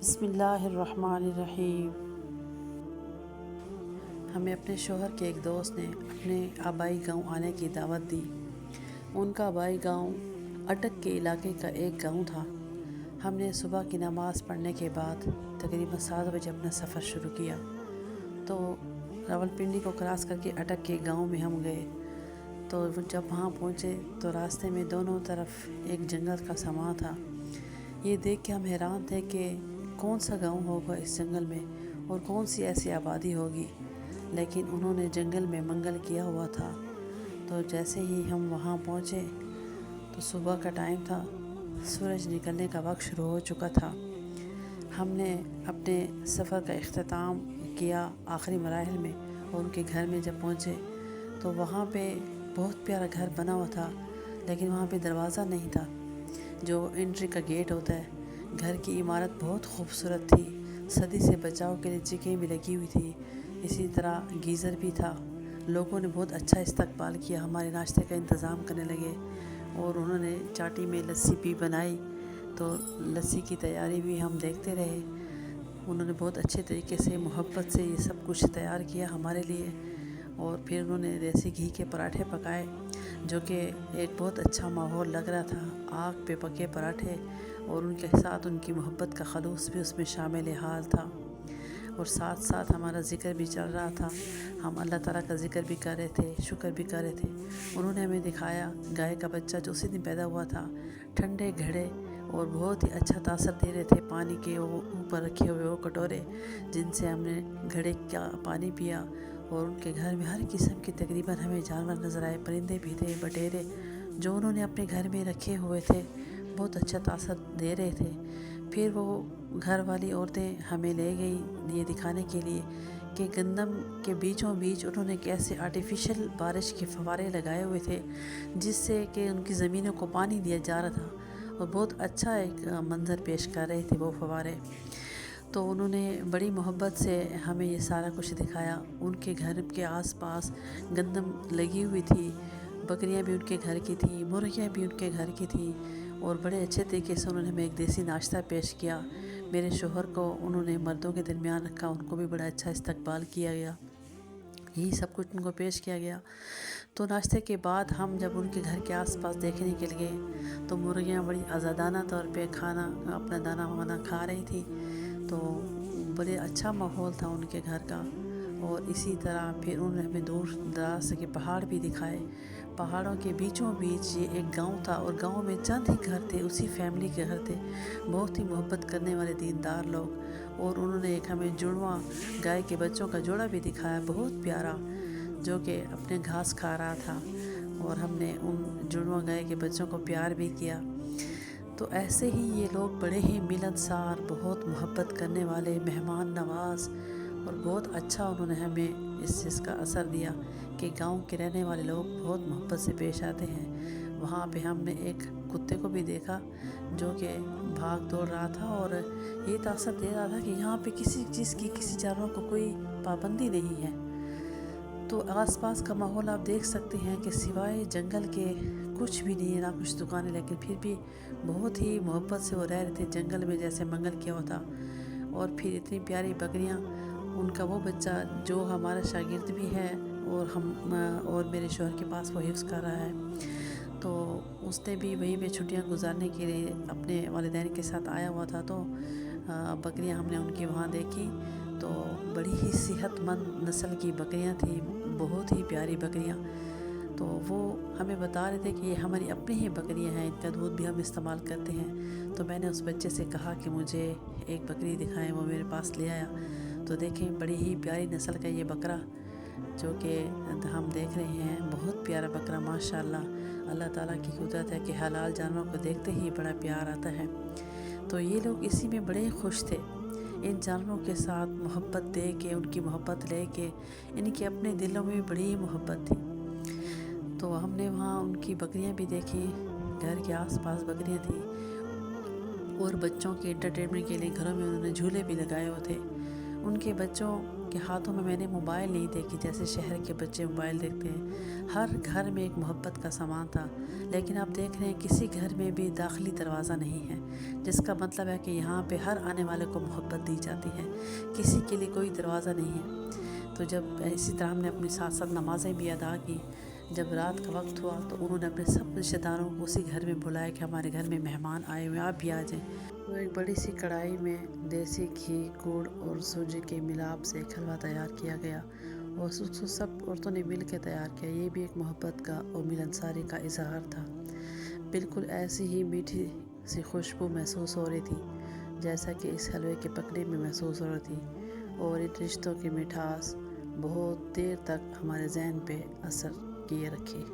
بسم اللہ الرحمن الرحیم۔ ہمیں اپنے شوہر کے ایک دوست نے اپنے آبائی گاؤں آنے کی دعوت دی۔ ان کا آبائی گاؤں اٹک کے علاقے کا ایک گاؤں تھا۔ ہم نے صبح کی نماز پڑھنے کے بعد تقریباً 7 بجے اپنا سفر شروع کیا تو راولپنڈی کو کراس کر کے اٹک کے گاؤں میں ہم گئے۔ تو جب وہاں پہنچے تو راستے میں دونوں طرف ایک جنگل کا سماں تھا۔ یہ دیکھ کے ہم حیران تھے کہ کون سا گاؤں ہوگا اس جنگل میں اور کون سی ایسی آبادی ہوگی، لیکن انہوں نے جنگل میں منگل کیا ہوا تھا۔ تو جیسے ہی ہم وہاں پہنچے تو صبح کا ٹائم تھا، سورج نکلنے کا وقت شروع ہو چکا تھا۔ ہم نے اپنے سفر کا اختتام کیا آخری مراحل میں، اور ان کے گھر میں جب پہنچے تو وہاں پہ بہت پیارا گھر بنا ہوا تھا، لیکن وہاں پہ دروازہ نہیں تھا جو انٹری کا گیٹ ہوتا ہے۔ گھر کی عمارت بہت خوبصورت تھی، صدی سے بچاؤ کے لیے چیخیں بھی لگی ہوئی تھی، اسی طرح گیزر بھی تھا۔ لوگوں نے بہت اچھا استقبال کیا، ہمارے ناشتے کا انتظام کرنے لگے، اور انہوں نے چاٹی میں لسی بھی بنائی، تو لسی کی تیاری بھی ہم دیکھتے رہے۔ انہوں نے بہت اچھے طریقے سے محبت سے یہ سب کچھ تیار کیا ہمارے لیے، اور پھر انہوں نے دیسی گھی کے پراٹھے پکائے، جو کہ ایک بہت اچھا ماحول لگ رہا تھا۔ آگ پہ پکے پراٹھے، اور ان کے ساتھ ان کی محبت کا خلوص بھی اس میں شامل حال تھا، اور ساتھ ساتھ ہمارا ذکر بھی چل رہا تھا۔ ہم اللہ تعالیٰ کا ذکر بھی کر رہے تھے، شکر بھی کر رہے تھے۔ انہوں نے ہمیں دکھایا گائے کا بچہ جو اسی دن پیدا ہوا تھا، ٹھنڈے گھڑے، اور بہت ہی اچھا تاثر دے رہے تھے پانی کے وہ اوپر رکھے ہوئے وہ کٹورے، جن سے ہم نے گھڑے کا پانی پیا۔ اور ان کے گھر میں ہر قسم کے تقریباً ہمیں جانور نظر آئے، پرندے بھی تھے، بٹیرے، جو انہوں نے اپنے گھر میں رکھے ہوئے تھے، بہت اچھا تاثر دے رہے تھے۔ پھر وہ گھر والی عورتیں ہمیں لے گئی یہ دکھانے کے لیے کہ گندم کے بیچوں بیچ انہوں نے کیسے آرٹیفیشل بارش کے فوارے لگائے ہوئے تھے، جس سے کہ ان کی زمینوں کو پانی دیا جا رہا تھا، اور بہت اچھا ایک منظر پیش کر رہے تھے وہ فوارے۔ تو انہوں نے بڑی محبت سے ہمیں یہ سارا کچھ دکھایا۔ ان کے گھر کے آس پاس گندم لگی ہوئی تھی، بکریاں بھی ان کے گھر کی تھیں، مرغیاں بھی ان کے گھر کی تھیں، اور بڑے اچھے طریقے سے انہوں نے ہمیں ایک دیسی ناشتہ پیش کیا۔ میرے شوہر کو انہوں نے مردوں کے درمیان رکھا، ان کو بھی بڑا اچھا استقبال کیا گیا، یہی سب کچھ ان کو پیش کیا گیا۔ تو ناشتے کے بعد ہم جب ان کے گھر کے آس پاس دیکھنے کے لیے تو مرغیاں بڑی آزادانہ طور پہ کھانا اپنا دانہ وانا کھا رہی تھی، تو بڑے اچھا ماحول تھا ان کے گھر کا۔ اور اسی طرح پھر انہوں نے ہمیں دور دراز کے پہاڑ بھی دکھائے۔ پہاڑوں کے بیچوں بیچ یہ ایک گاؤں تھا، اور گاؤں میں چند ہی گھر تھے، اسی فیملی کے گھر تھے، بہت ہی محبت کرنے والے دیندار لوگ۔ اور انہوں نے ایک ہمیں جڑواں گائے کے بچوں کا جوڑا بھی دکھایا، بہت پیارا، جو کہ اپنے گھاس کھا رہا تھا، اور ہم نے ان جڑواں گائے کے بچوں کو پیار بھی کیا۔ تو ایسے ہی یہ لوگ بڑے ہی ملنسار، بہت محبت کرنے والے، مہمان نواز، اور بہت اچھا انہوں نے ہمیں اس چیز کا اثر دیا کہ گاؤں کے رہنے والے لوگ بہت محبت سے پیش آتے ہیں۔ وہاں پہ ہم نے ایک کتے کو بھی دیکھا جو کہ بھاگ دوڑ رہا تھا، اور یہ تاثر دے رہا تھا کہ یہاں پہ کسی چیز کی، کسی جانور کو کوئی پابندی نہیں ہے۔ تو آس پاس کا ماحول آپ دیکھ سکتے ہیں کہ سوائے جنگل کے کچھ بھی نہیں ہے، نہ کچھ دکانیں، لیکن پھر بھی بہت ہی محبت سے وہ رہ رہے تھے جنگل میں، جیسے منگل کیا ہوا تھا۔ اور پھر اتنی پیاری بکریاں، ان کا وہ بچہ جو ہمارا شاگرد بھی ہے، اور میرے شوہر کے پاس وہ حفظ کر رہا ہے، تو اس نے بھی وہیں پہ چھٹیاں گزارنے کے لیے اپنے والدین کے ساتھ آیا ہوا تھا۔ تو بکریاں ہم نے ان کی وہاں دیکھی، تو بڑی ہی صحت مند نسل کی بکریاں تھیں، بہت ہی پیاری بکریاں۔ تو وہ ہمیں بتا رہے تھے کہ یہ ہماری اپنی ہی بکریاں ہیں، ان کا دودھ بھی ہم استعمال کرتے ہیں۔ تو میں نے اس بچے سے کہا کہ مجھے ایک بکری دکھائیں، وہ میرے پاس لے آیا۔ تو دیکھیں بڑی ہی پیاری نسل کا یہ بکرا جو کہ ہم دیکھ رہے ہیں، بہت پیارا بکرا، ماشاءاللہ۔ اللہ تعالیٰ کی قدرت ہے کہ حلال جانوروں کو دیکھتے ہی بڑا پیار آتا ہے۔ تو یہ لوگ اسی میں بڑے خوش تھے، ان جانوروں کے ساتھ محبت دے کے، ان کی محبت لے کے، ان کے اپنے دلوں میں بھی بڑی محبت تھی۔ تو ہم نے وہاں ان کی بکریاں بھی دیکھی، گھر کے آس پاس بکریاں تھیں، اور بچوں کے انٹرٹینمنٹ کے لیے گھروں میں انہوں نے جھولے بھی لگائے ہوئے تھے، ان کے بچوں کے ہاتھوں میں نے موبائل نہیں دیکھی جیسے شہر کے بچے موبائل دیکھتے ہیں۔ ہر گھر میں ایک محبت کا سامان تھا، لیکن آپ دیکھ رہے ہیں کسی گھر میں بھی داخلی دروازہ نہیں ہے، جس کا مطلب ہے کہ یہاں پہ ہر آنے والے کو محبت دی جاتی ہے، کسی کے لیے کوئی دروازہ نہیں ہے۔ تو جب اسی طرح ہم نے اپنی ساتھ ساتھ نمازیں بھی ادا کی، جب رات کا وقت ہوا تو انہوں نے اپنے سب رشتہ داروں کو اسی گھر میں بلایا کہ ہمارے گھر میں مہمان آئے ہوئے، آپ بھی آ جائیں۔ تو ایک بڑی سی کڑھائی میں دیسی گھی، گڑ اور سوجی کے ملاپ سے ایک حلوہ تیار کیا گیا اور اس کو سب عورتوں نے مل کے تیار کیا۔ یہ بھی ایک محبت کا اور ملنساری کا اظہار تھا۔ بالکل ایسی ہی میٹھی سی خوشبو محسوس ہو رہی تھی جیسا کہ اس حلوے کے پکنے میں محسوس ہو رہی تھی، اور ان رشتوں کی مٹھاس بہت دیر تک ہمارے ذہن پہ اثر کیے رکھی۔